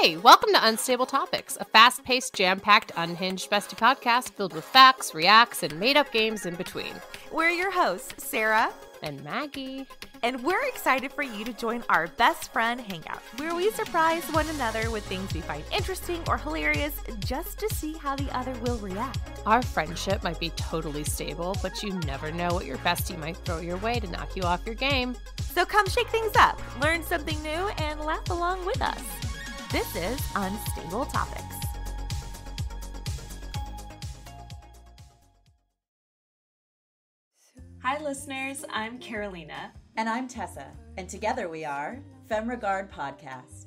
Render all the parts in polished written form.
Hey, welcome to Unstable Topics, a fast-paced, jam-packed, unhinged bestie podcast filled with facts, reacts, and made-up games in between. We're your hosts, Sarah and Maggie. And we're excited for you to join our best friend hangout, where we surprise one another with things we find interesting or hilarious just to see how the other will react. Our friendship might be totally stable, but you never know what your bestie might throw your way to knock you off your game. So come shake things up, learn something new, and laugh along with us. This is Unstable Topics. Hi listeners, I'm Carolina. And I'm Tessa, and together we are Femme Regard Podcast.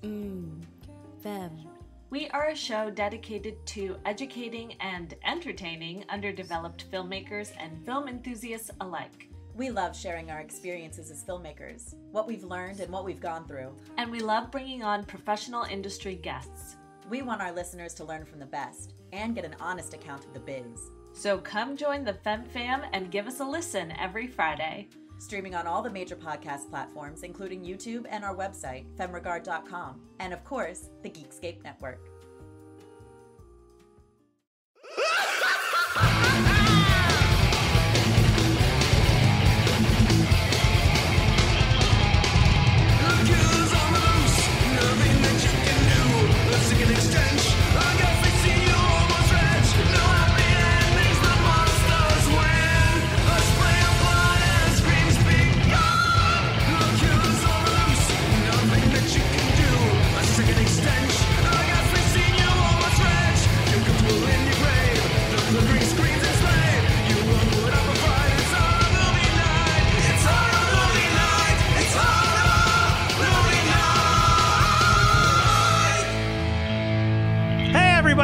Femme. We are a show dedicated to educating and entertaining underdeveloped filmmakers and film enthusiasts alike. We love sharing our experiences as filmmakers, what we've learned and what we've gone through. And we love bringing on professional industry guests. We want our listeners to learn from the best and get an honest account of the biz. So come join the Femme Fam and give us a listen every Friday. Streaming on all the major podcast platforms, including YouTube and our website, femregard.com. And of course, the Geekscape Network.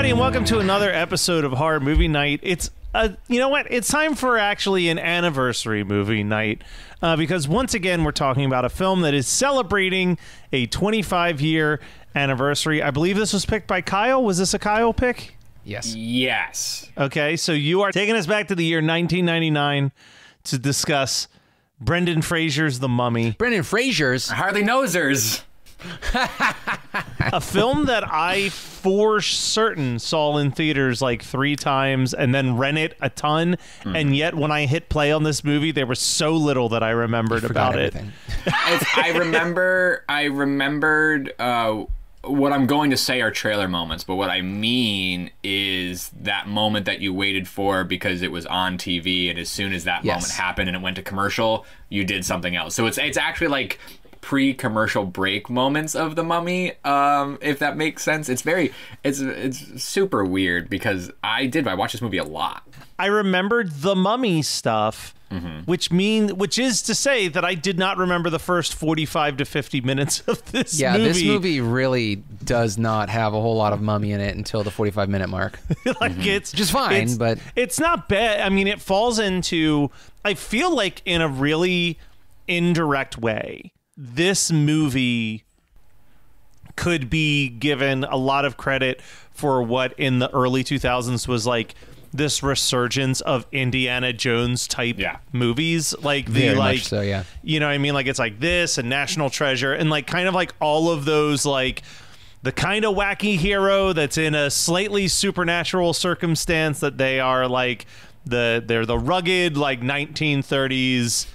And welcome to another episode of Horror Movie Night. It's you know what? It's time for actually an anniversary movie night because once again we're talking about a film that is celebrating a 25-year anniversary. I believe this was picked by Kyle. Was this a Kyle pick? Yes. Yes. Okay, so you are taking us back to the year 1999 to discuss Brendan Fraser's The Mummy. Brendan Fraser's Hardly Nosers. A film that I for certain saw in theaters like 3 times and then rented a ton. And yet when I hit play on this movie, there was so little that I remembered about it. I remembered what I'm going to say are trailer moments, but what I mean is that moment that you waited for because it was on TV, and as soon as that moment happened and it went to commercial, you did something else. So it's actually like pre-commercial break moments of The Mummy, if that makes sense. It's super weird because I watched this movie a lot. I remembered the Mummy stuff, which is to say that I did not remember the first 45 to 50 minutes of this movie. Yeah, this movie really does not have a whole lot of Mummy in it until the 45-minute mark. It's just fine, but it's not bad. I mean, it falls into, I feel like in a really indirect way, this movie could be given a lot of credit for what in the early 2000s was like this resurgence of Indiana Jones type movies, like the very like much so, yeah. You know what I mean? Like it's like this and National Treasure and like kind of like all of those, like the kind of wacky hero that's in a slightly supernatural circumstance, that they are like they're the rugged like 1930s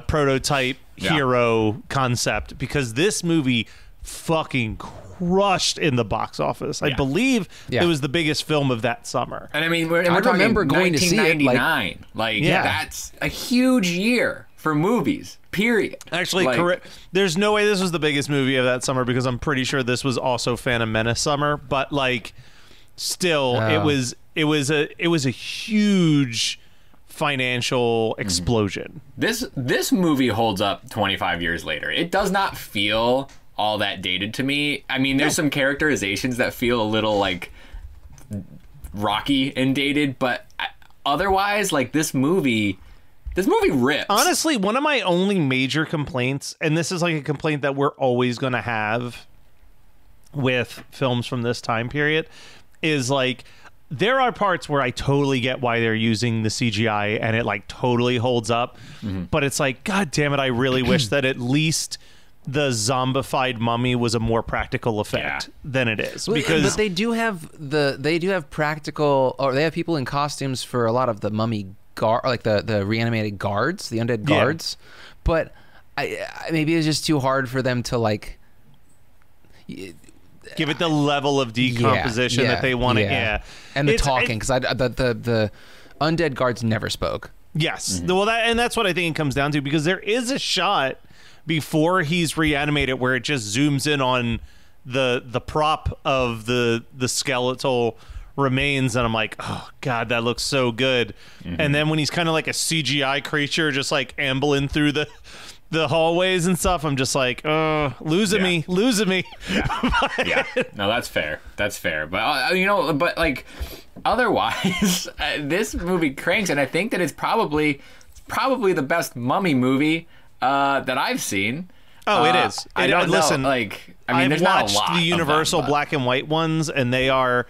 prototype hero concept, because this movie fucking crushed in the box office. I believe it was the biggest film of that summer. And I mean, we're talking going to see it like that's a huge year for movies, period. Actually, correct. There's no way this was the biggest movie of that summer, because I'm pretty sure this was also Phantom Menace summer, but like still it was a huge financial explosion. This movie holds up 25 years later. It does not feel all that dated to me. I mean, there's some characterizations that feel a little like rocky and dated, but otherwise, like this movie rips. Honestly, one of my only major complaints, and this is like a complaint that we're always going to have with films from this time period, is like there are parts where I totally get why they're using the CGI and it like totally holds up, but it's like, God damn it, I really wish that at least the zombified mummy was a more practical effect than it is, because but they do have practical, or they have people in costumes for a lot of the mummy like the reanimated guards, the undead guards, but maybe it's just too hard for them to like give it the level of decomposition that they want to. And the talking, because the undead guards never spoke. Yes, well, that's what I think it comes down to, because there is a shot before he's reanimated where it just zooms in on the prop of the skeletal remains, and I'm like, oh god, that looks so good. And then when he's kind of like a CGI creature just like ambling through the hallways and stuff, I'm just like, losing me. Yeah. No, that's fair, but but like otherwise this movie cranks, and I think that it's probably the best mummy movie that I've seen. It is. I don't listen, know, like, I mean, I've there's not a watched lot the Universal of them, black and white ones, and they are.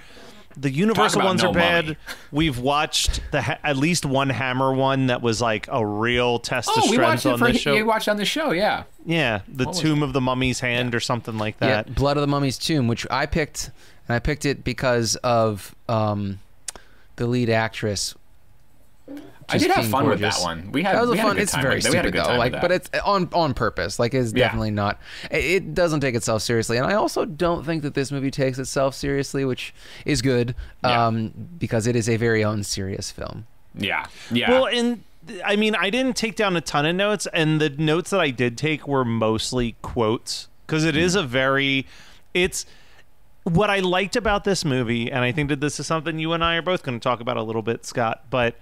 The Universal ones are bad. Mummy. We've watched at least one Hammer one that was like a real test of strength on this show. We watched on the show, yeah. Yeah, the Tomb of the Mummy's Hand or something like that. Yeah, Blood of the Mummy's Tomb, which I picked, and I picked it because of the lead actress. I did have fun with that one. That was fun. It's very stupid though, like, but it's on purpose. Like, it's definitely not. It doesn't take itself seriously, and I also don't think that this movie takes itself seriously, which is good, because it is a very unserious film. Yeah. Well, and I mean, I didn't take down a ton of notes, and the notes that I did take were mostly quotes, because it is a very, it's. What I liked about this movie, and I think that this is something you and I are both going to talk about a little bit, Scott, but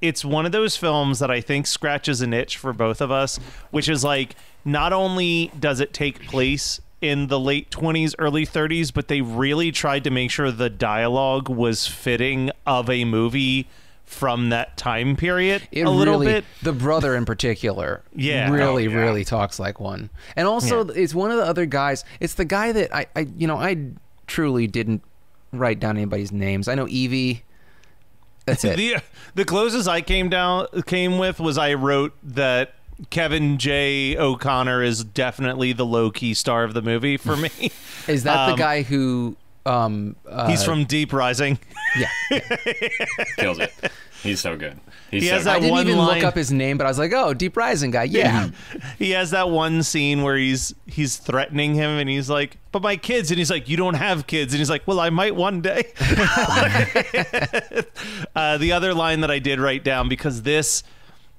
it's one of those films that I think scratches an itch for both of us, which is like, not only does it take place in the late 20s, early 30s, but they really tried to make sure the dialogue was fitting of a movie from that time period little bit. The brother in particular really talks like one. And also, it's one of the other guys. It's the guy that I truly didn't write down anybody's names. I know Evie. That's it. The closest I came with was I wrote that Kevin J. O'Connor is definitely the low-key star of the movie for me. Is that the guy who... he's from Deep Rising. Yeah. Kills it. He's so good. I didn't even look up his name, but I was like, oh, Deep Rising guy. Yeah. He has that one scene where he's threatening him, and he's like, but my kids, and he's like, you don't have kids, and he's like, well, I might one day. The other line that I did write down, because this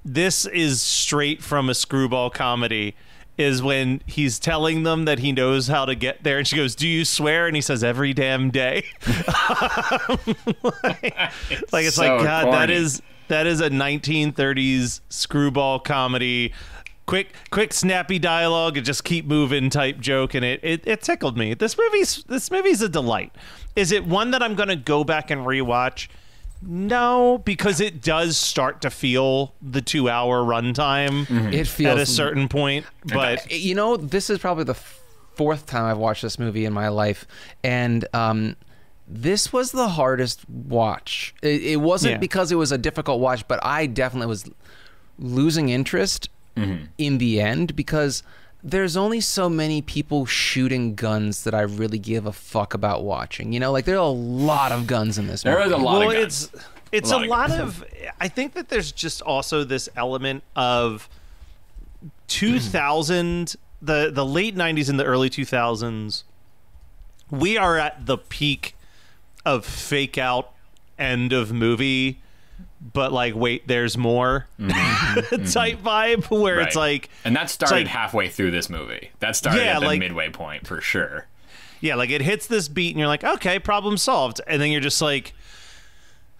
is straight from a screwball comedy, is when he's telling them that he knows how to get there, and she goes, do you swear? And he says, every damn day. It's so like, God, corny. That is a 1930s screwball comedy, quick snappy dialogue and just keep moving type joke, and it tickled me. This movie's a delight. Is it one that I'm gonna go back and rewatch? No, because it does start to feel the 2-hour runtime. It feels at a certain point, but this is probably the fourth time I've watched this movie in my life, and this was the hardest watch. It wasn't because it was a difficult watch, but I definitely was losing interest in the end, because there's only so many people shooting guns that I really give a fuck about watching. Like, there are a lot of guns in this movie. There is a lot of guns. It's a lot of I think that there's just also this element of 2000, the late 90s and the early 2000s. We are at the peak of fake out end of movie, but like, wait, there's more type vibe, where it's like, and that started halfway through this movie. That started at the midway point for sure. Yeah, like, it hits this beat and you're like, okay, problem solved, and then you're just like,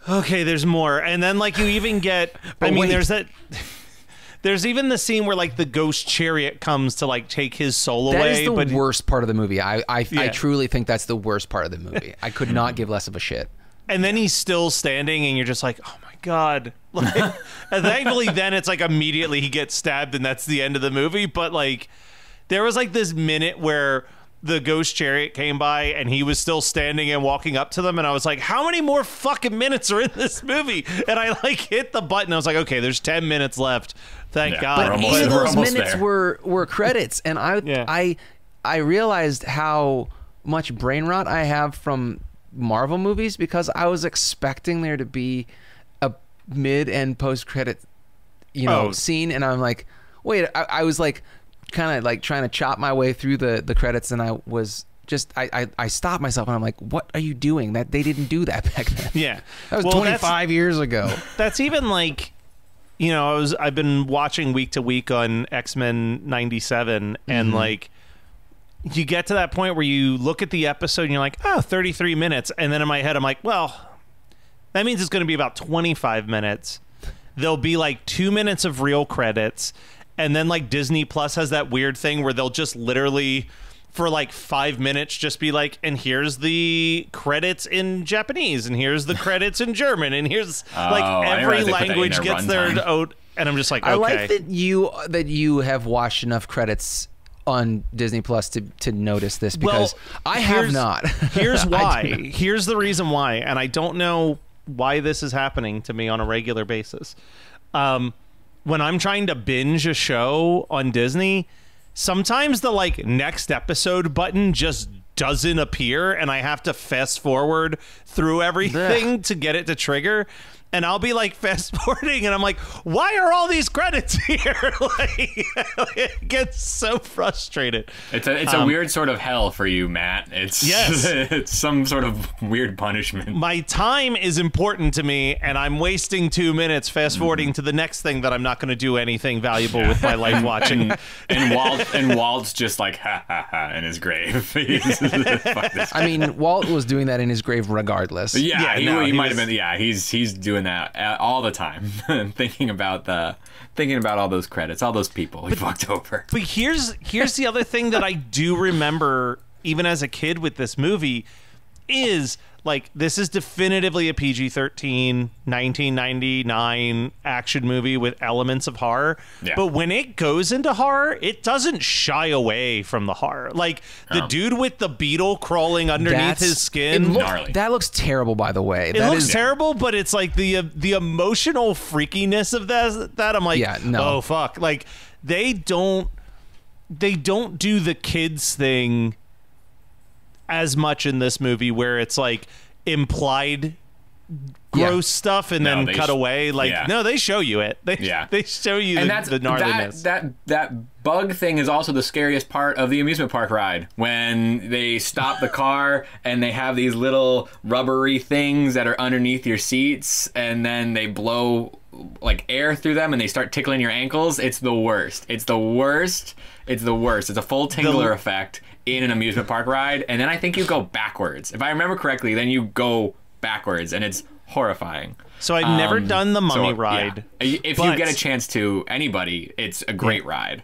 okay, there's more. And then, like, you even get there's even the scene where, like, the ghost chariot comes to, like, take his soul away. That is the worst part of the movie. I truly think that's the worst part of the movie. I could not give less of a shit. And then he's still standing, and you're just like, oh my God. Like, and thankfully then it's like immediately he gets stabbed, and that's the end of the movie. But like, there was like this minute where the ghost chariot came by and he was still standing and walking up to them, and I was like, how many more fucking minutes are in this movie? And I like hit the button. I was like, okay, there's 10 minutes left. Thank God. But each of those minutes were credits, and I realized how much brain rot I have from Marvel movies, because I was expecting there to be a mid and post credit scene, and I'm like, wait, I was like kind of like trying to chop my way through the credits, and I was just I stopped myself, and I'm like, what are you doing? That they didn't do that back then. Yeah, that was 25 years ago. That's even like, I've been watching week to week on X-Men 97, and like, you get to that point where you look at the episode and you're like, oh, 33 minutes. And then in my head, I'm like, well, that means it's going to be about 25 minutes. There'll be like 2 minutes of real credits. And then like Disney Plus has that weird thing where they'll just literally for like 5 minutes just be like, and here's the credits in Japanese, and here's the credits in German, and here's every language gets their own. And I'm just like, okay. I like that you have watched enough credits on Disney Plus to notice this, because I have not. Here's why. Here's the reason why, and I don't know why this is happening to me on a regular basis. When I'm trying to binge a show on Disney, sometimes the like next episode button just doesn't appear, and I have to fast forward through everything to get it to trigger. And I'll be like fast forwarding, and I'm like, why are all these credits here? Like, it gets so frustrated. It's a weird sort of hell for you, Matt. It's some sort of weird punishment. My time is important to me, and I'm wasting 2 minutes fast forwarding to the next thing that I'm not going to do anything valuable with my life watching. And Walt's just like ha ha ha in his grave. I mean, Walt was doing that in his grave regardless. Yeah, he might have been. Yeah, he's doing that all the time, thinking about all those credits, all those people he fucked over. But here's the other thing that I do remember, even as a kid with this movie, is like, this is definitively a PG-13 1999 action movie with elements of horror. Yeah. But when it goes into horror, it doesn't shy away from the horror. Like the dude with the beetle crawling underneath his skin. That looks terrible, by the way. It looks terrible, but it's like the emotional freakiness of that. I'm like, oh fuck. Like they don't do the kids thing as much in this movie, where it's like implied gross stuff and then cut away. Like, no, they show you it. They show you the gnarliness. That bug thing is also the scariest part of the amusement park ride. When they stop the car and they have these little rubbery things that are underneath your seats, and then they blow like air through them and they start tickling your ankles. It's the worst. It's the worst. It's a full tingler effect in an amusement park ride, and then I think you go backwards. If I remember correctly, then you go backwards, and it's horrifying. So I've never done the Mummy ride. Yeah. If you get a chance to, anybody, it's a great ride.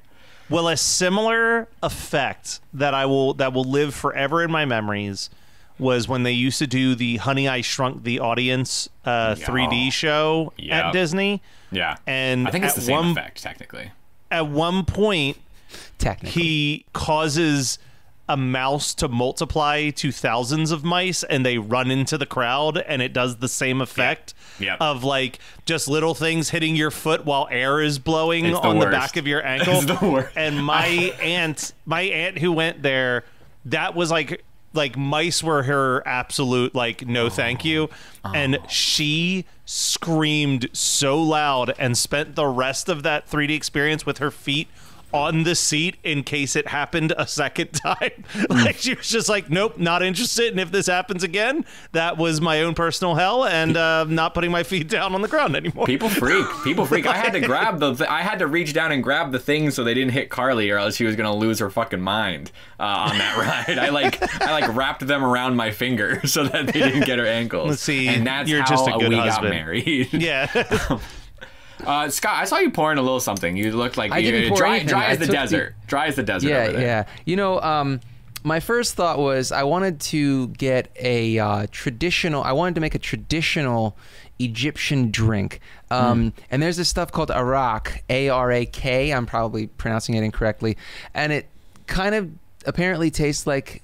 Well, a similar effect that will live forever in my memories was when they used to do the Honey, I Shrunk the Audience 3D show at Disney. Yeah, and I think it's the same effect, technically. At one point, he causes a mouse to multiply to thousands of mice, and they run into the crowd, and it does the same effect of like just little things hitting your foot while air is blowing on the back of your ankle. It's the worst. And my aunt who went there, that was like mice were her absolute like no thank you, and she screamed so loud and spent the rest of that 3D experience with her feet on the seat in case it happened a second time. Like she was just like, nope, not interested. And if this happens again, that was my own personal hell, and not putting my feet down on the ground anymore. People freak. I had to grab I had to reach down and grab the things so they didn't hit Carly, or else she was gonna lose her fucking mind on that ride. I wrapped them around my finger so that they didn't get her ankles. Let's see, and that's you're how just a good we husband. got married. Yeah. Scott, I saw you pouring a little something. You looked like dry as the desert. Dry as the desert. Yeah, over there. yeah. You know, my first thought was I wanted to get a traditional. I wanted to make a traditional Egyptian drink. And there's this stuff called arak, A-R-A-K. I'm probably pronouncing it incorrectly, and it kind of apparently tastes like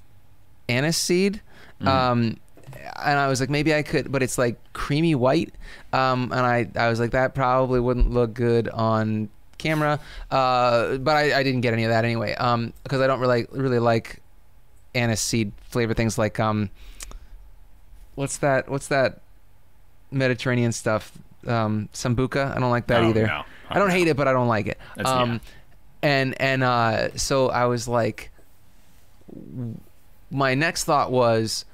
aniseed. And I was like, maybe I could, but it's like creamy white. And I was like, that probably wouldn't look good on camera. But I didn't get any of that anyway. Because I don't really like aniseed flavor things like what's that Mediterranean stuff? Sambuca. I don't like that either. No. I don't hate it, but I don't like it. So I was like, my next thought was,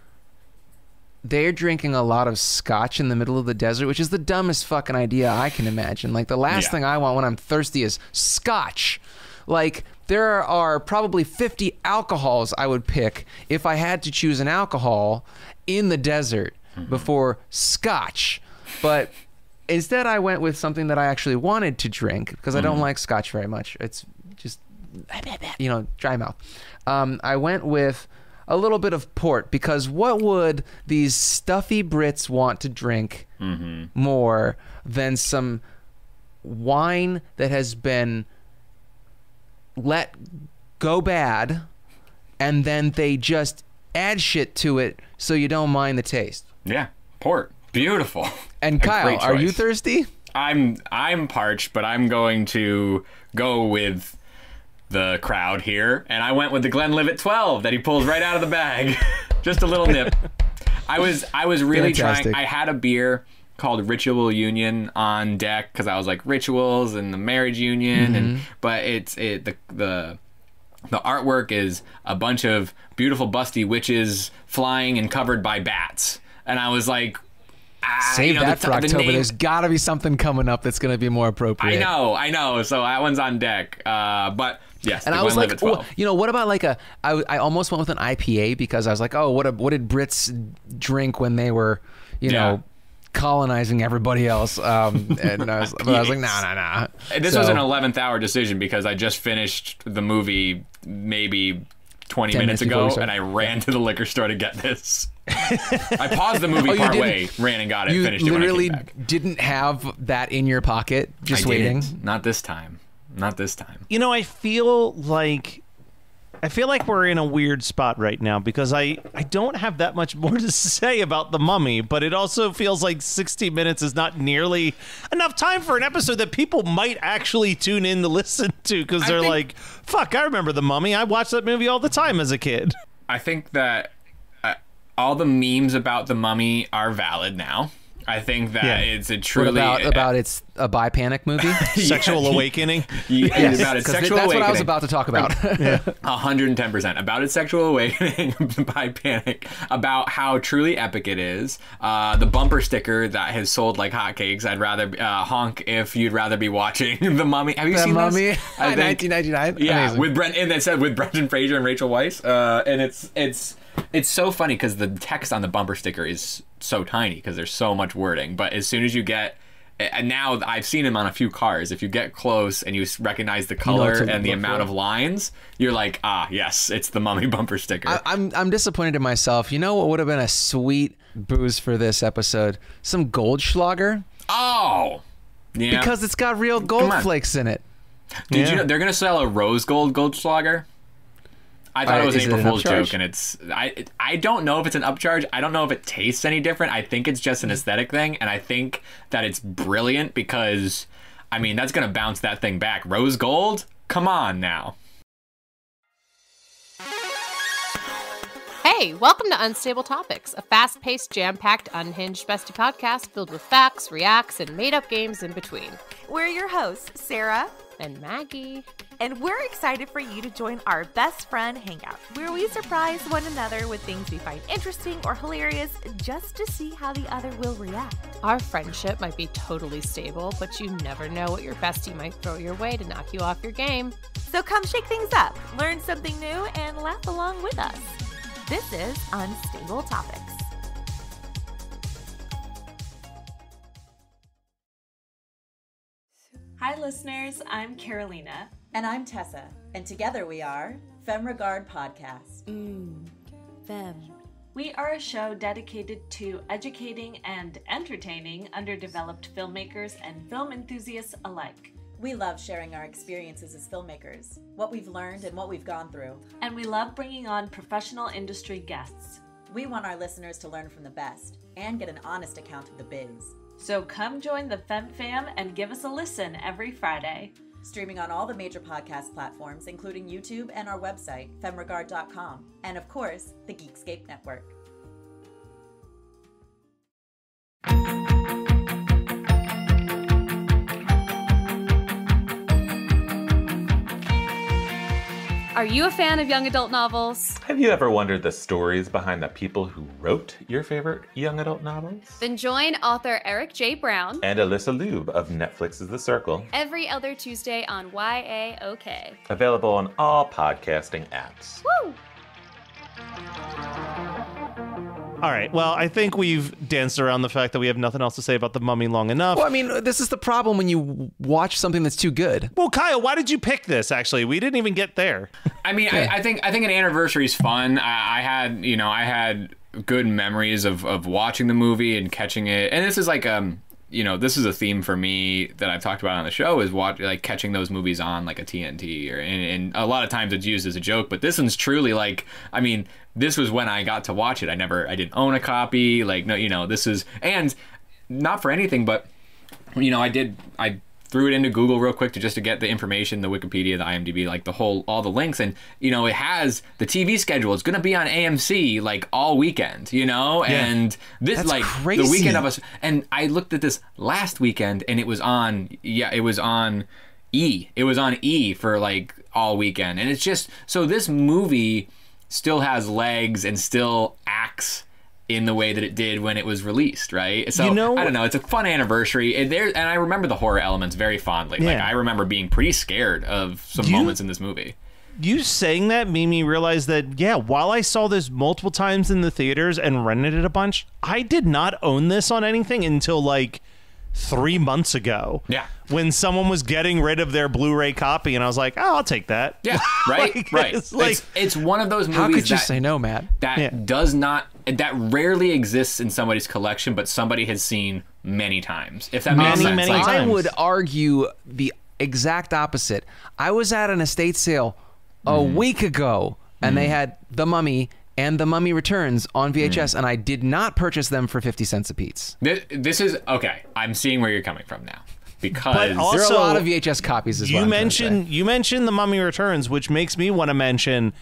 they're drinking a lot of scotch in the middle of the desert, which is the dumbest fucking idea I can imagine. Like, the last thing I want when I'm thirsty is scotch. Like, there are probably 50 alcohols I would pick if I had to choose an alcohol in the desert before scotch. But instead, I went with something that I actually wanted to drink because I don't like scotch very much. It's just, dry mouth. I went with a little bit of port because what would these stuffy Brits want to drink more than some wine that has been let go bad and then they just add shit to it so you don't mind the taste? Yeah, port. Beautiful. And Kyle, are you thirsty? I'm parched, but I'm going to go with the crowd here, and I went with the Glenlivet 12 that he pulls right out of the bag. Just a little nip. I was really Fantastic. trying. I had a beer called Ritual Union on deck because I was like rituals and the marriage union, but the artwork is a bunch of beautiful busty witches flying and covered by bats, and I was like, save that for October. There's got to be something coming up that's going to be more appropriate. I know. So that one's on deck. But yes, and I was like, what about like I almost went with an IPA because I was like, what did Brits drink when they were, colonizing everybody else? And I was like, nah. This was an 11th hour decision because I just finished the movie maybe 20 minutes ago, and I ran to the liquor store to get this. I paused the movie partway, ran and got it, finished it when I came back. You literally didn't have that in your pocket, just waiting? Not this time. I feel like we're in a weird spot right now because I don't have that much more to say about The Mummy, but it also feels like 60 minutes is not nearly enough time for an episode that people might actually tune in to listen to because they're like, fuck, I remember The Mummy. I watched that movie all the time as a kid. I think that all the memes about The Mummy are valid now. I think that it's a truly... About it's a bi-panic movie? Sexual awakening? Yes, about its sexual awakening. That's what I was about to talk about. 110%. About its sexual awakening, bi-panic, about how truly epic it is. The bumper sticker that has sold like hotcakes. I'd rather honk if you'd rather be watching The Mummy. Have you seen The Mummy? This? I think, 1999? Yeah, Amazing. and that said with Brendan Fraser and Rachel Weisz. And it's so funny because the text on the bumper sticker is so tiny because there's so much wording. But as soon as you get, and now I've seen him on a few cars, if you get close and you recognize the color and the amount of lines, you're like, yes, it's the Mummy bumper sticker. I'm disappointed in myself. You know what would have been a sweet booze for this episode? Some Goldschlager. Oh, yeah. Because it's got real gold flakes in it. Did you know they're going to sell a rose gold Goldschlager? I thought it was an April Fool's joke, and it's I don't know if it's an upcharge. I don't know if it tastes any different. I think it's just an aesthetic thing, and I think that it's brilliant because, I mean, that's going to bounce that thing back. Rose gold? Come on now. Hey, welcome to Unstable Topics, a fast-paced, jam-packed, unhinged bestie podcast filled with facts, reacts, and made-up games in between. We're your hosts, Sarah and Maggie. And we're excited for you to join our best friend hangout, where we surprise one another with things we find interesting or hilarious just to see how the other will react. Our friendship might be totally stable, but you never know what your bestie might throw your way to knock you off your game. So come shake things up, learn something new, and laugh along with us. This is Unstable Topics. Hi listeners, I'm Carolina. And I'm Tessa, and together we are Femme Regard Podcast. Femme. We are a show dedicated to educating and entertaining underdeveloped filmmakers and film enthusiasts alike. We love sharing our experiences as filmmakers, what we've learned and what we've gone through. And we love bringing on professional industry guests. We want our listeners to learn from the best and get an honest account of the biz. So come join the Fem Fam and give us a listen every Friday. Streaming on all the major podcast platforms, including YouTube and our website, femregard.com. And of course, the Geekscape Network. Are you a fan of young adult novels? Have you ever wondered the stories behind the people who wrote your favorite young adult novels? Then join author Eric J. Brown And Alyssa Lube of Netflix's The Circle. every other Tuesday on YAOK. Available on all podcasting apps. Woo! All right. Well, I think we've danced around the fact that we have nothing else to say about The Mummy long enough. Well, I mean, this is the problem when you watch something that's too good. Well, Kyle, why did you pick this? Actually, we didn't even get there. I mean, I think an anniversary is fun. I had good memories of watching the movie and catching it. And this is like this is a theme for me that I've talked about on the show, is catching those movies on like a TNT, and a lot of times it's used as a joke, but this one's truly like, I mean, this was when I got to watch it. I didn't own a copy. This is, and not for anything, but I threw it into Google real quick to get the information, the Wikipedia, the IMDb, all the links, and it has the TV schedule. It's gonna be on AMC like all weekend, and this That's like crazy. the weekend of us. And I looked at this last weekend, and it was on E. It was on E for like all weekend, and it's just so this movie still has legs and still acts in the way that it did when it was released, right? So I don't know. It's a fun anniversary, and I remember the horror elements very fondly. Yeah. Like I remember being pretty scared of some moments in this movie. You saying that made me realize that, while I saw this multiple times in the theaters and rented it a bunch, I did not own this on anything until like 3 months ago. Yeah. When someone was getting rid of their Blu-ray copy, and I was like, oh, I'll take that. Yeah, right, right. It's one of those movies. How could you say no, Matt? That rarely exists in somebody's collection, but somebody has seen many times. If that makes sense. Many times. I would argue the exact opposite. I was at an estate sale a week ago, and they had The Mummy and The Mummy Returns on VHS, and I did not purchase them for 50 cents a piece. This is okay. I'm seeing where you're coming from now, because But also, there are a lot of VHS copies as well. You mentioned The Mummy Returns, which makes me want to mention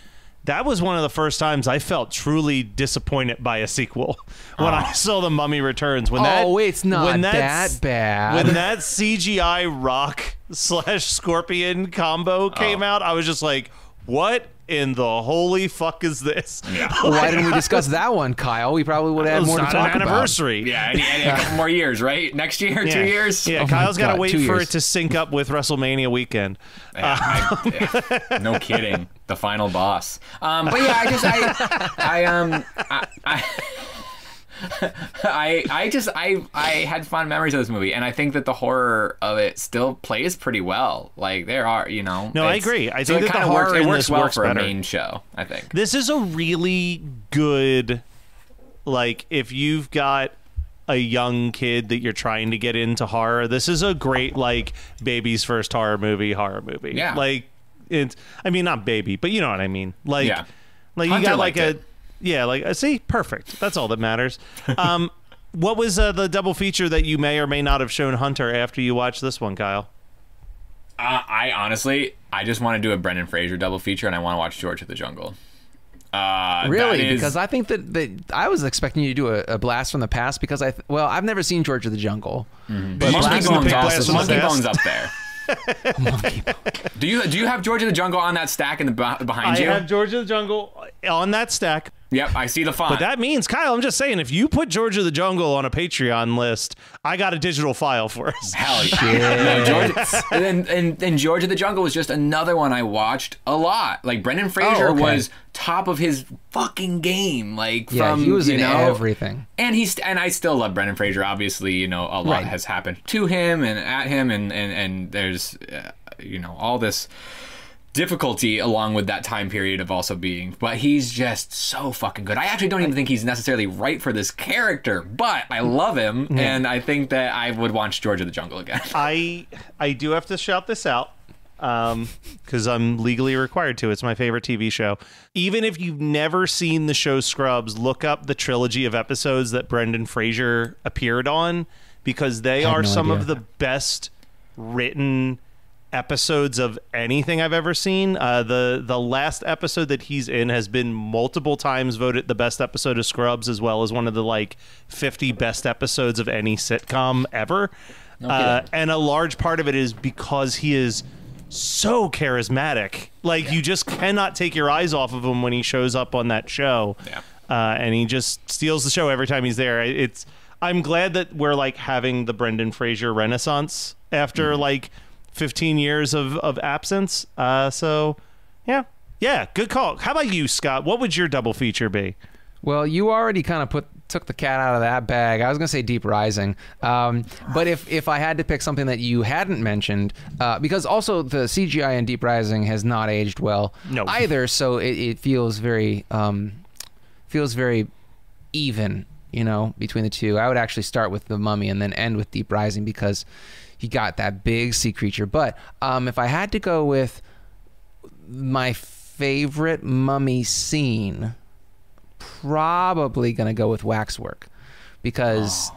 that was one of the first times I felt truly disappointed by a sequel when I saw The Mummy Returns. It's not that bad. When that CGI rock / scorpion combo came out, I was just like, what in the holy fuck is this? Yeah. Why didn't we discuss that one, Kyle? We probably would have had more to talk about. Anniversary. Yeah, and a couple more years, right? Next year, 2 years. Yeah, Oh Kyle's got to God, wait 2 for years. it to sync up with WrestleMania weekend. No kidding. The final boss. But yeah, I had fond memories of this movie, and I think that the horror of it still plays pretty well. Like there are, No, I agree. I think that the it horror in works this well works for better. a main show, I think. This is a really good, like, if you've got a young kid that you're trying to get into horror, this is a great, like, baby's first horror movie. Yeah. Like, it's, I mean, not baby, but you know what I mean. Like, Yeah. like you Hunter got like liked it. See, perfect. That's all that matters. What was the double feature that you may or may not have shown Hunter after you watched this one, Kyle? I honestly just want to do a Brendan Fraser double feature, and I want to watch George of the Jungle. Really? Because I think that I was expecting you to do a blast from the past, because I've never seen George of the Jungle. Monkey But Blast from Bones the Past also is Monkey Blast from the Bones up there. Do you have George of the Jungle on that stack in the behind you? I have George of the Jungle on that stack. Yep, I see the font. But that means, Kyle, I'm just saying, if you put George of the Jungle on a Patreon list, I got a digital file for us. Hell yeah. No, George, and George of the Jungle was just another one I watched a lot. Like, Brendan Fraser was top of his fucking game. Like, he was in everything. And I still love Brendan Fraser. Obviously, a lot has happened to him and at him, and there's, all this difficulty along with that time period of also being, but he's just so fucking good. I actually don't even think he's necessarily right for this character, but I love him, and I think that I would watch George of the Jungle again. I do have to shout this out because I'm legally required to. It's my favorite TV show. Even if you've never seen the show Scrubs, look up the trilogy of episodes that Brendan Fraser appeared on, because they are some of the best written episodes of anything I've ever seen. The last episode that he's in has been multiple times voted the best episode of Scrubs, as well as one of the like 50 best episodes of any sitcom ever. And a large part of it is because he is so charismatic. Like, you just cannot take your eyes off of him when he shows up on that show. And he just steals the show every time he's there. I'm glad that we're like having the Brendan Fraser renaissance after like 15 years of absence. So yeah, good call. How about you, Scott? What would your double feature be? Well, you already kind of took the cat out of that bag. I was going to say Deep Rising. But if I had to pick something that you hadn't mentioned, because also the CGI in Deep Rising has not aged well either, so it feels very even, you know, between the two. I would actually start with The Mummy and then end with Deep Rising, because he got that big sea creature. But if I had to go with my favorite Mummy scene, probably going to go with Waxwork, because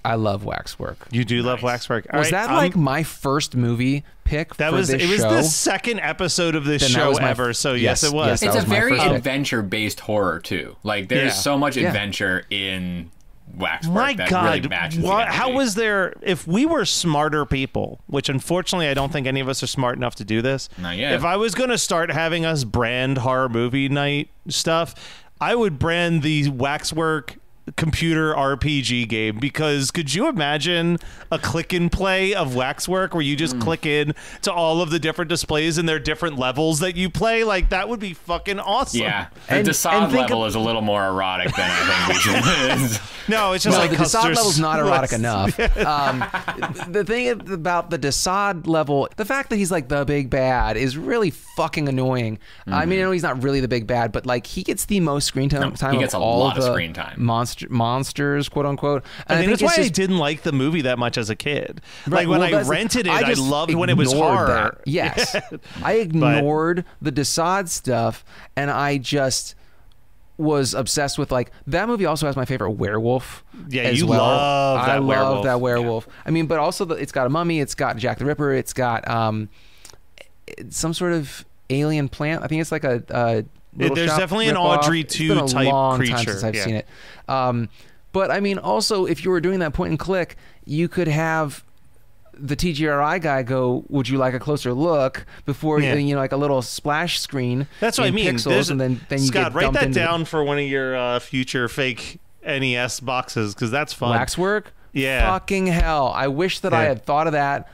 I love Waxwork. You do love Waxwork. Was that like my first movie pick for this show? It was the second episode of this show ever, so yes, it was. It's a very adventure-based horror, too. Like, there's so much adventure in Waxwork. My that God, really matches how was there, if we were smarter people, which unfortunately I don't think any of us are smart enough to do this. Not yet. If I was going to start having us brand horror movie night stuff, I would brand the Waxwork computer RPG game, because could you imagine a click and play of Waxwork where you just click in to all of the different displays and their different levels that you play? Like, that would be fucking awesome. Yeah, the Desaad level is a little more erotic than I think we should. No, it's just like the Desaad level's not erotic enough. The thing about the Desaad level, the fact that he's like the big bad is really fucking annoying. I mean, I know he's not really the big bad, but like, he gets the most screen time. He gets of a all lot of the screen time. Monsters, quote unquote. And I think that's why I didn't like the movie that much as a kid. Right, Like, when well, I rented it, I loved when it was ignored horror. that. Yes. I ignored the Desaad stuff, and I just was obsessed with, like, that movie also has my favorite werewolf. Yeah, as you well. love that werewolf. I love that werewolf. I mean, but also it's got a mummy, it's got Jack the Ripper, it's got some sort of alien plant. I think it's like a there's definitely an Audrey 2 type creature. It's been a long time since I've seen it. But I mean, also, if you were doing that point and click, you could have the TGRI guy go, "Would you like a closer look?" before you know, like a little splash screen. That's what I mean. Pixels, and then you Scott, get write that into down for one of your future fake NES boxes, because that's fun. Waxwork. Yeah. Fucking hell! I wish that I had thought of that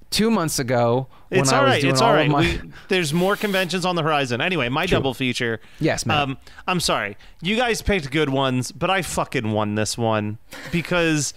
2 months ago. It's when all I was right. doing It's all right. my... There's more conventions on the horizon. Anyway, my double feature. Yes, man. I'm sorry. You guys picked good ones, but I fucking won this one, because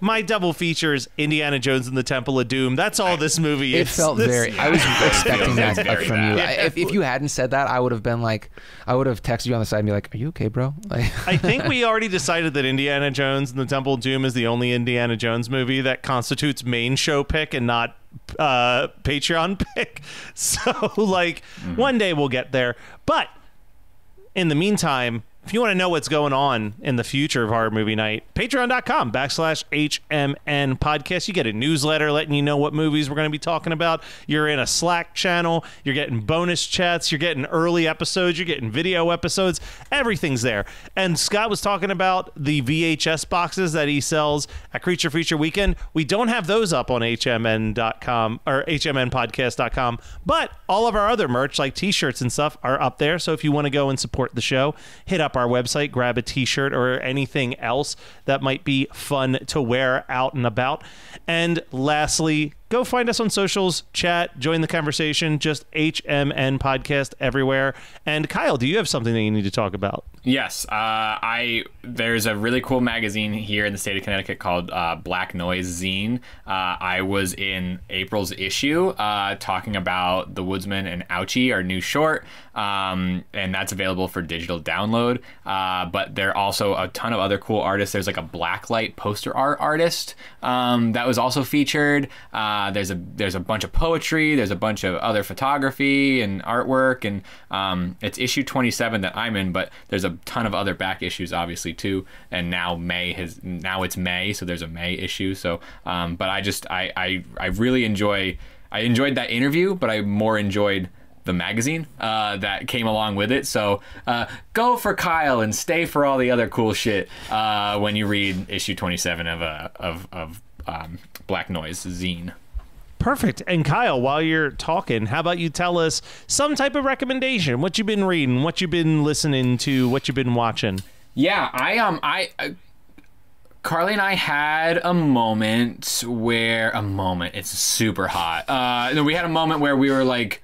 my double feature is Indiana Jones and the Temple of Doom. That's all this movie is. It felt very... I was expecting that from you. If you hadn't said that, I would have been like... I would have texted you on the side and be like, "Are you okay, bro?" Like, I think we already decided that Indiana Jones and the Temple of Doom is the only Indiana Jones movie that constitutes main show pick and not Patreon pick. So, like, one day we'll get there. But in the meantime, if you want to know what's going on in the future of Horror Movie Night, patreon.com/HMN podcast. You get a newsletter letting you know what movies we're going to be talking about. You're in a Slack channel. You're getting bonus chats. You're getting early episodes. You're getting video episodes. Everything's there. And Scott was talking about the VHS boxes that he sells at Creature Feature Weekend. We don't have those up on HMN.com or HMNpodcast.com, but all of our other merch, like t-shirts and stuff, are up there. So if you want to go and support the show, hit up our website, grab a t-shirt or anything else that might be fun to wear out and about. And lastly, go find us on socials, chat, join the conversation, just HMN Podcast everywhere. And Kyle, do you have something that you need to talk about? Yes, there's a really cool magazine here in the state of Connecticut called Black Noise Zine. I was in April's issue talking about The Woodsman and Ouchie, our new short, and that's available for digital download. But there are also a ton of other cool artists. There's like a blacklight poster art artist that was also featured. There's a bunch of poetry. There's a bunch of other photography and artwork, and it's issue 27 that I'm in, but there's a ton of other back issues obviously too, and now it's May, so there's a May issue. So but I really enjoyed that interview, but I more enjoyed the magazine that came along with it. So go for Kyle and stay for all the other cool shit when you read issue 27 of Black Noise Zine. Perfect. And Kyle, while you're talking, how about you tell us some type of recommendation? What you've been reading, what you've been listening to, what you've been watching? Yeah, Carly and I had a moment where it's super hot. We had a moment where we were like,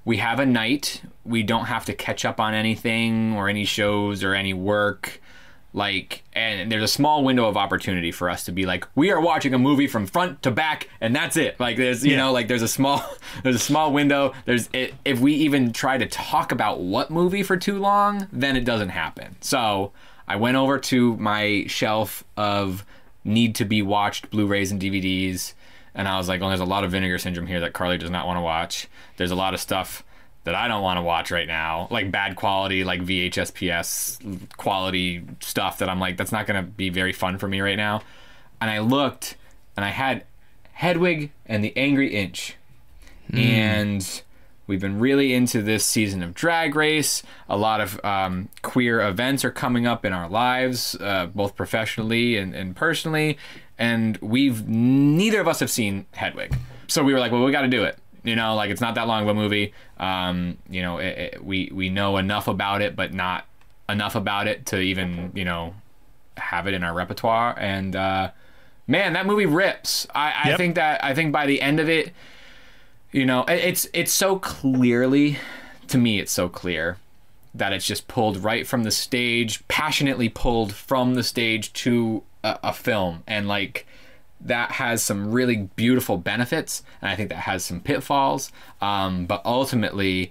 we have a night, we don't have to catch up on anything or any shows or any work. Like, and there's a small window of opportunity for us to be like, we are watching a movie from front to back, and that's it. Like, there's, you know, like there's a small window. If we even try to talk about what movie for too long, then it doesn't happen. So I went over to my shelf of need to be watched Blu-rays and DVDs, and I was like, well, there's a lot of Vinegar Syndrome here that Carly does not want to watch. There's a lot of stuff that I don't want to watch right now, like bad quality, like VHS PS quality stuff that I'm like, that's not going to be very fun for me right now. And I looked, and I had Hedwig and the Angry Inch. And we've been really into this season of Drag Race. A lot of queer events are coming up in our lives, both professionally and personally. And neither of us have seen Hedwig. So we were like, well, we got to do it. You know, like, it's not that long of a movie. You know, we know enough about it, but not enough about it to even, you know, have it in our repertoire. And man, that movie rips. I think by the end of it, you know, it's so clearly, to me, it's so clear that it's just pulled right from the stage, passionately pulled from the stage to a film. And like, that has some really beautiful benefits, and I think that has some pitfalls, but ultimately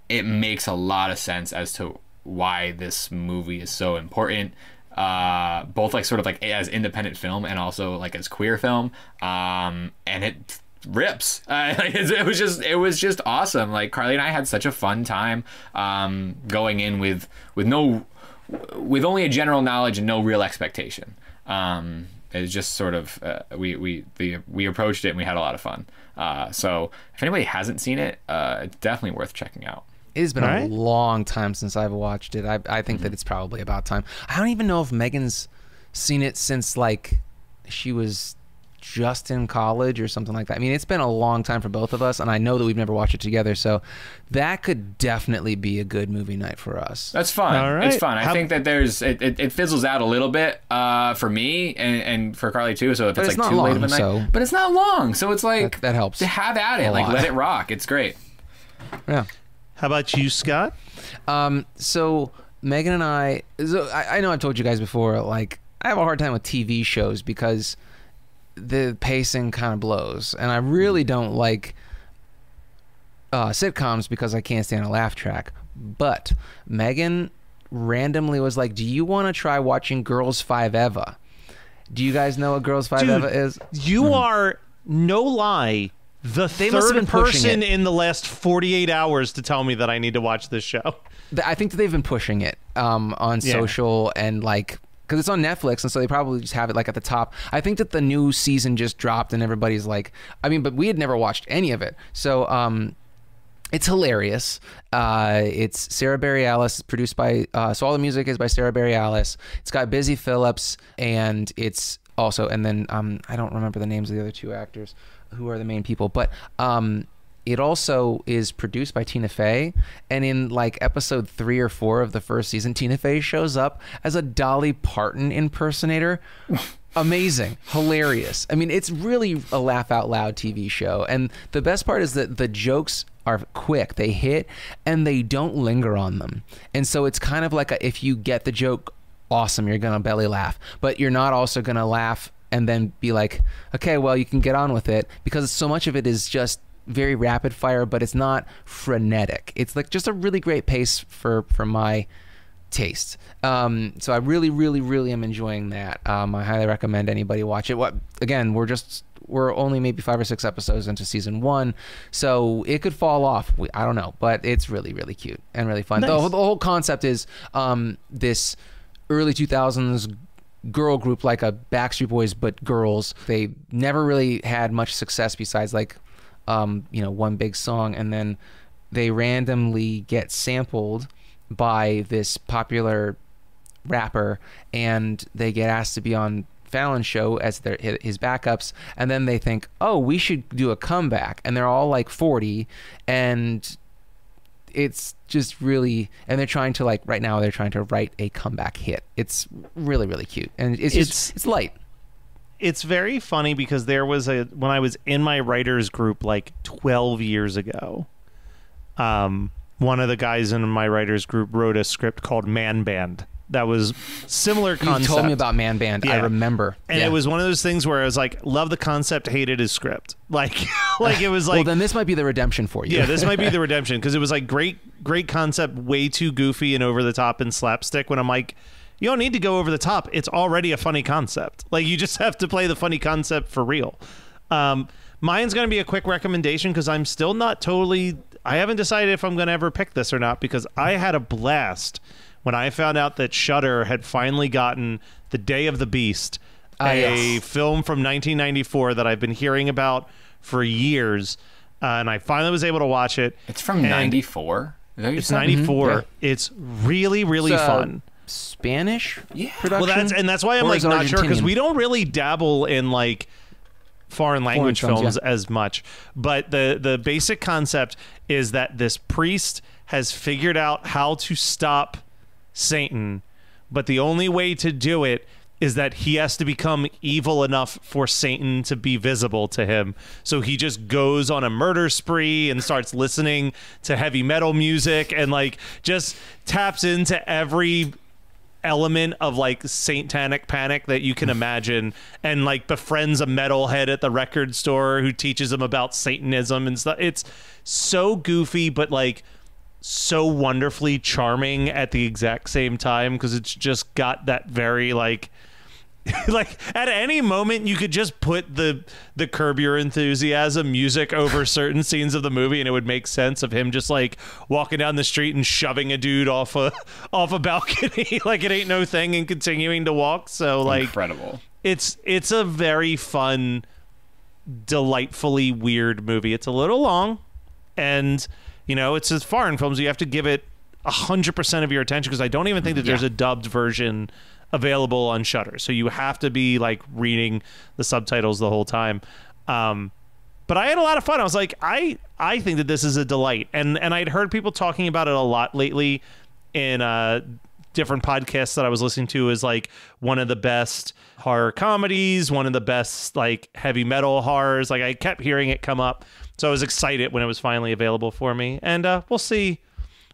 it makes a lot of sense as to why this movie is so important, both like sort of like as independent film and also like as queer film, and it rips. It was just awesome. Like, Carly and I had such a fun time going in with only a general knowledge and no real expectation. It's just sort of we approached it and we had a lot of fun. So if anybody hasn't seen it, it's definitely worth checking out. It has been a long time since I've watched it. I think that it's probably about time. I don't even know if Megan's seen it since like she was just in college or something like that. I mean, it's been a long time for both of us, and I know that we've never watched it together, so that could definitely be a good movie night for us. That's fun. All right. It's fun. I think that it fizzles out a little bit for me and for Carly too, so if it's like too late of a night. But it's not long, so it's like that helps. To have at it, like, let it rock. It's great. Yeah. How about you, Scott? So Megan and I know I've told you guys before, like, I have a hard time with TV shows because the pacing kind of blows, and I really don't like sitcoms because I can't stand a laugh track. But Megan randomly was like, do you want to try watching Girls 5 Eva? Do you guys know what Girls 5 Eva is? You are, no lie, the third person in the last 48 hours to tell me that I need to watch this show. I think that they've been pushing it on social, and like, because it's on Netflix, and so they probably just have it like at the top. I think that the new season just dropped, and everybody's like, I mean, but we had never watched any of it. So it's hilarious. It's Sarah Bareilles, produced by, so all the music is by Sarah Bareilles. It's got Busy Phillips, and it's also, and then I don't remember the names of the other two actors who are the main people, but it also is produced by Tina Fey. And in like episode 3 or 4 of the first season, Tina Fey shows up as a Dolly Parton impersonator. Amazing. Hilarious. I mean, it's really a laugh out loud TV show. And the best part is that the jokes are quick. They hit and they don't linger on them. And so it's kind of like if you get the joke, awesome, you're going to belly laugh. But you're not also going to laugh and then be like, okay, well, you can get on with it, because so much of it is just very rapid fire, but it's not frenetic. It's like just a really great pace for my taste. So I really, really, really am enjoying that. I highly recommend anybody watch it. Again, we're only maybe 5 or 6 episodes into season 1, so it could fall off. I don't know, but it's really, really cute and really fun. Nice. The whole concept is this early 2000s girl group, like a Backstreet Boys but girls. They never really had much success besides like one big song, and then they randomly get sampled by this popular rapper, and they get asked to be on Fallon's show as his backups, and then they think, oh, we should do a comeback, and they're all like 40, and it's just really, and they're trying to right now they're trying to write a comeback hit. It's really, really cute, and it's light. It's very funny because there was when I was in my writers group like 12 years ago, one of the guys in my writers group wrote a script called Man Band that was similar concept. You told me about Man Band. Yeah. I remember. And it was one of those things where I was like, love the concept, hated his script. Like it was like... Well, then this might be the redemption for you. Yeah, this might be the redemption, because it was like great concept, way too goofy and over the top and slapstick, when I'm like, you don't need to go over the top. It's already a funny concept. Like, you just have to play the funny concept for real. Mine's going to be a quick recommendation, because I'm still not totally... I haven't decided if I'm going to ever pick this or not, because I had a blast when I found out that Shudder had finally gotten The Day of the Beast, a film from 1994 that I've been hearing about for years, and I finally was able to watch it. It's from 94? It's 94. Mm-hmm. Yeah. It's really, really fun. Spanish production? Well, that's why I'm like not sure, because we don't really dabble in like foreign language films as much. But the basic concept is that this priest has figured out how to stop Satan, but the only way to do it is that he has to become evil enough for Satan to be visible to him. So he just goes on a murder spree and starts listening to heavy metal music and like just taps into every element of like satanic panic that you can imagine, and like befriends a metalhead at the record store who teaches him about Satanism and stuff. It's so goofy, but like so wonderfully charming at the exact same time, because it's just got that very like like at any moment you could just put the Curb Your Enthusiasm music over certain scenes of the movie and it would make sense of him just like walking down the street and shoving a dude off a balcony like it ain't no thing and continuing to walk. So like incredible. It's a very fun, delightfully weird movie. It's a little long, and it's as foreign films, you have to give it 100% of your attention, because I don't even think that there's a dubbed version available on Shudder. So you have to be like reading the subtitles the whole time. But I had a lot of fun. I was like, I think that this is a delight. And I'd heard people talking about it a lot lately in different podcasts that I was listening to, as like one of the best horror comedies, one of the best like heavy metal horrors. Like I kept hearing it come up. So I was excited when it was finally available for me, and we'll see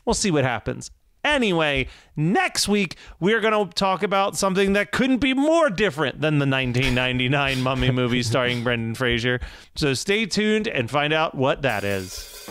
what happens. Anyway, next week we're going to talk about something that couldn't be more different than the 1999 Mummy movie starring Brendan Fraser. So stay tuned and find out what that is.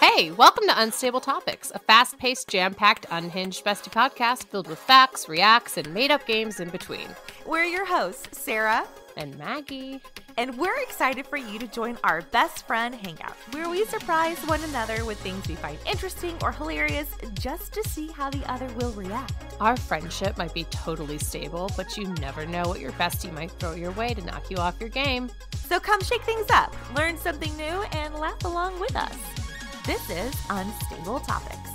Hey, welcome to Unstable Topics, a fast-paced, jam-packed, unhinged bestie podcast filled with facts, reacts, and made-up games in between. We're your hosts, Sarah, And Maggie. And we're excited for you to join our best friend hangout, where we surprise one another with things we find interesting or hilarious just to see how the other will react. Our friendship might be totally stable, but you never know what your bestie might throw your way to knock you off your game. So come shake things up, learn something new, and laugh along with us. This is Unstable Topics.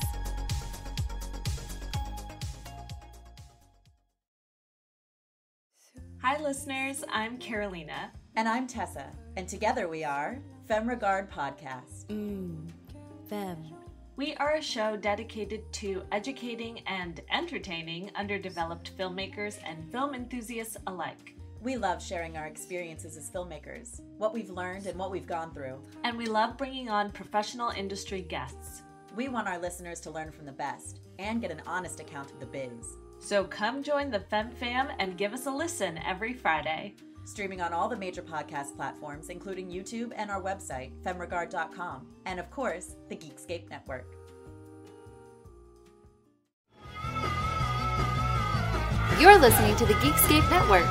Hi, listeners. I'm Carolina. And I'm Tessa. And together we are Femme Regard Podcast. Femme. We are a show dedicated to educating and entertaining underdeveloped filmmakers and film enthusiasts alike. We love sharing our experiences as filmmakers, what we've learned and what we've gone through. And we love bringing on professional industry guests. We want our listeners to learn from the best and get an honest account of the biz. So come join the Femme Fam and give us a listen every Friday. Streaming on all the major podcast platforms, including YouTube and our website, femregard.com, and of course, the Geekscape Network. You're listening to the Geekscape Network.